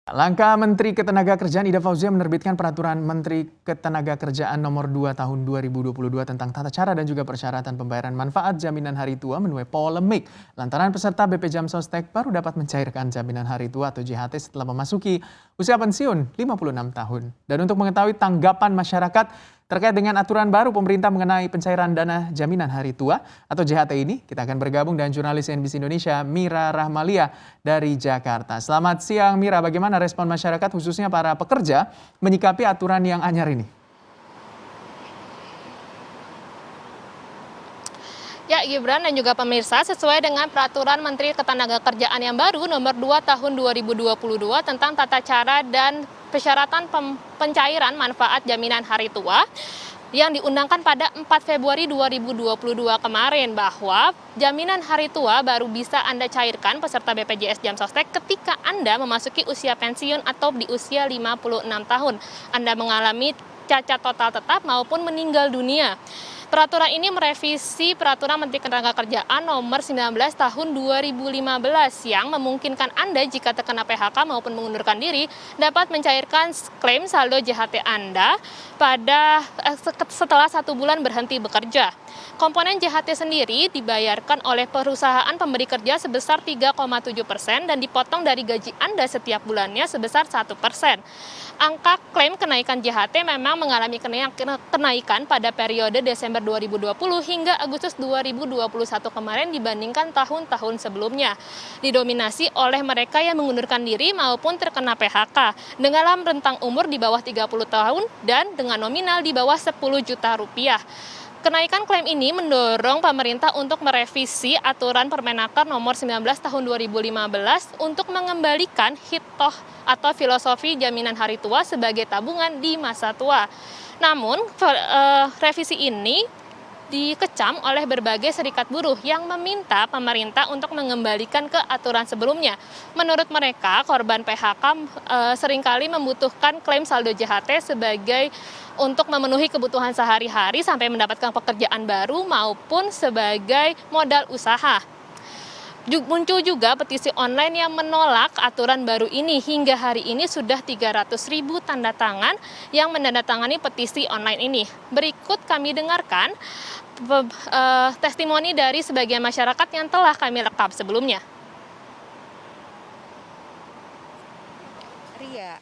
Langkah Menteri Ketenagakerjaan Ida Fauzia menerbitkan Peraturan Menteri Ketenagakerjaan Nomor 2 Tahun 2022 tentang tata cara dan juga persyaratan pembayaran manfaat jaminan hari tua menuai polemik. Lantaran peserta BP Jam Sostek baru dapat mencairkan jaminan hari tua atau JHT setelah memasuki usia pensiun 56 tahun. Dan untuk mengetahui tanggapan masyarakat terkait dengan aturan baru pemerintah mengenai pencairan dana jaminan hari tua atau JHT ini, kita akan bergabung dengan jurnalis NBC Indonesia Mira Rahmalia dari Jakarta. Selamat siang Mira, bagaimana respon masyarakat khususnya para pekerja menyikapi aturan yang anyar ini? Ya, Gibran dan juga pemirsa, sesuai dengan Peraturan Menteri Ketenagakerjaan yang baru Nomor 2 Tahun 2022 tentang tata cara dan persyaratan pencairan manfaat jaminan hari tua yang diundangkan pada 4 Februari 2022 kemarin, bahwa jaminan hari tua baru bisa Anda cairkan peserta BPJS Jam Sostek ketika Anda memasuki usia pensiun atau di usia 56 tahun. Anda mengalami cacat total tetap maupun meninggal dunia. Peraturan ini merevisi Peraturan Menteri Ketenagakerjaan Nomor 19 Tahun 2015 yang memungkinkan Anda jika terkena PHK maupun mengundurkan diri dapat mencairkan klaim saldo JHT Anda setelah 1 bulan berhenti bekerja. Komponen JHT sendiri dibayarkan oleh perusahaan pemberi kerja sebesar 3,7% dan dipotong dari gaji Anda setiap bulannya sebesar 1%. Angka klaim kenaikan JHT memang mengalami kenaikan pada periode Desember 2020 hingga Agustus 2021 kemarin dibandingkan tahun-tahun sebelumnya. Didominasi oleh mereka yang mengundurkan diri maupun terkena PHK dengan rentang umur di bawah 30 tahun dan dengan nominal di bawah 10 juta rupiah. Kenaikan klaim ini mendorong pemerintah untuk merevisi aturan Permenaker Nomor 19 Tahun 2015 untuk mengembalikan hitoh atau filosofi jaminan hari tua sebagai tabungan di masa tua. Namun, revisi ini dikecam oleh berbagai serikat buruh yang meminta pemerintah untuk mengembalikan ke aturan sebelumnya. Menurut mereka, korban PHK seringkali membutuhkan klaim saldo JHT sebagai untuk memenuhi kebutuhan sehari-hari sampai mendapatkan pekerjaan baru maupun sebagai modal usaha. Muncul juga petisi online yang menolak aturan baru ini. Hingga hari ini sudah 300.000 tanda tangan yang menandatangani petisi online ini. Berikut kami dengarkan testimoni dari sebagian masyarakat yang telah kami rekap sebelumnya. Ria.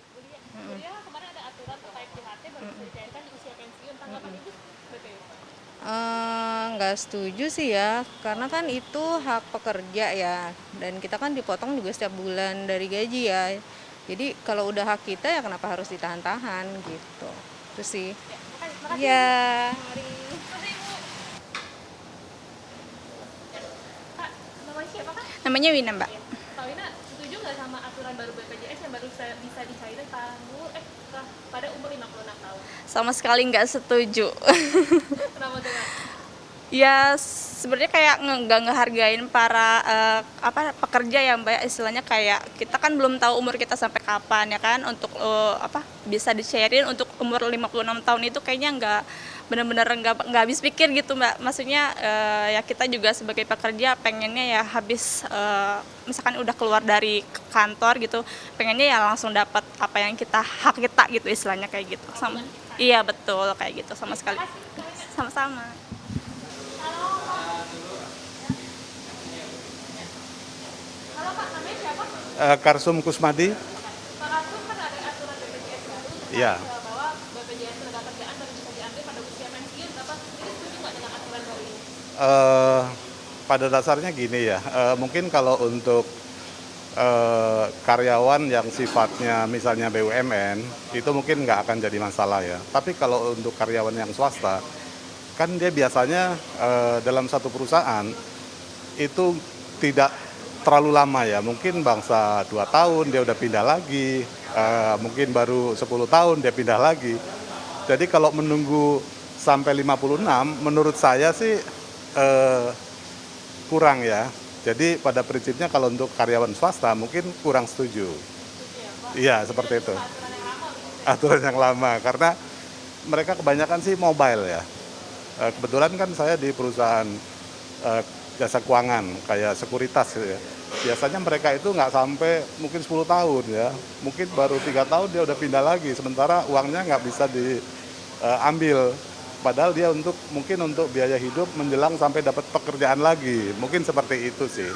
Kemarin ada aturan terkait JHT baru bisa dicairkan di usia pensiun. Tanggapan Ibu bagaimana? Nggak setuju sih ya, karena kan itu hak pekerja ya, dan kita kan dipotong juga setiap bulan dari gaji ya. Jadi kalau udah hak kita ya kenapa harus ditahan-tahan gitu. Itu sih. Makasih. Ya. Kak, namanya siapa Kak? Namanya Wina, Mbak. Kak Wina, setuju nggak sama aturan baru BPJS yang baru bisa dicairkan pada umur 56 tahun? Sama sekali nggak setuju. Kenapa tuh Kak? Ya sebenarnya kayak nggak ngehargain para pekerja ya Mbak, istilahnya kayak kita kan belum tahu umur kita sampai kapan ya kan, untuk bisa dicairin untuk umur 56 tahun itu kayaknya nggak benar-benar nggak habis pikir gitu Mbak. Maksudnya ya kita juga sebagai pekerja pengennya ya habis misalkan udah keluar dari kantor gitu, pengennya ya langsung dapat apa yang hak kita gitu, istilahnya kayak gitu. Iya betul kayak gitu, sama sekali. Sama-sama. Halo Pak, namanya siapa? Karsum Kusmadi. Pak Kasum, kan ada aturan BPJS baru Ya. bahwa BPJS Ketenagakerjaan baru bisa diambil pada usia pensiun. Bapak sendiri setuju nggak dengan aturan baru ini? Pada dasarnya gini ya, mungkin kalau untuk karyawan yang sifatnya misalnya BUMN, itu mungkin nggak akan jadi masalah ya. Tapi kalau untuk karyawan yang swasta, kan dia biasanya dalam satu perusahaan itu tidak terlalu lama ya, mungkin bangsa 2 tahun dia udah pindah lagi, mungkin baru 10 tahun dia pindah lagi. Jadi kalau menunggu sampai 56 menurut saya sih kurang ya. Jadi pada prinsipnya kalau untuk karyawan swasta mungkin kurang setuju. Iya seperti itu. Aturan yang lama karena mereka kebanyakan sih mobile ya. Kebetulan kan saya di perusahaan jasa keuangan kayak sekuritas gitu ya. biasanya mereka itu nggak sampai mungkin 10 tahun ya, mungkin baru 3 tahun dia udah pindah lagi, sementara uangnya nggak bisa diambil. Padahal dia mungkin untuk biaya hidup menjelang sampai dapat pekerjaan lagi, mungkin seperti itu sih.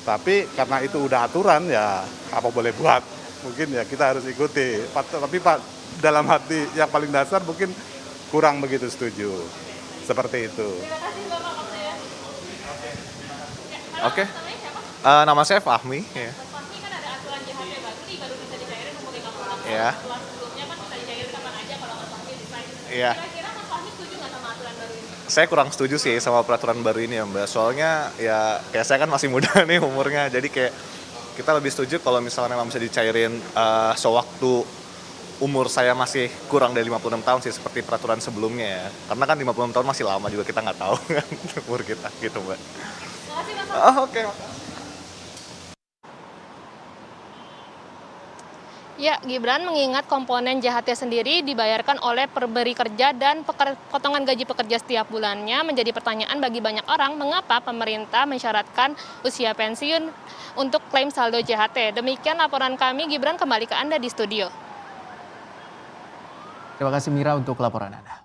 Tapi karena itu udah aturan ya apa boleh buat, mungkin ya kita harus ikuti. Tapi Pak dalam hati yang paling dasar mungkin kurang begitu setuju, seperti itu. Oke. Nama saya Fahmi. Ya. Fahmi kan ada aturan JHT baru nih, baru bisa dicairin umur 56 tahun. Ya. Setelah sebelumnya kan bisa dicairin kapan aja kalau Mas Fahmi desain. Iya. Kira-kira Mas Fahmi setuju nggak sama aturan baru ini? Saya kurang setuju sih sama peraturan baru ini ya Mbak. Soalnya ya kayak saya kan masih muda nih umurnya. Jadi kayak kita lebih setuju kalau misalnya memang bisa dicairin sewaktu umur saya masih kurang dari 56 tahun sih seperti peraturan sebelumnya ya. Karena kan 56 tahun masih lama juga, kita nggak tahu kan umur kita gitu Mbak. Makasih Mas. Oke. Ya, Gibran mengingat komponen JHT sendiri dibayarkan oleh pemberi kerja dan potongan gaji pekerja setiap bulannya menjadi pertanyaan bagi banyak orang mengapa pemerintah mensyaratkan usia pensiun untuk klaim saldo JHT. Demikian laporan kami, Gibran kembali ke Anda di studio. Terima kasih Mira untuk laporan Anda.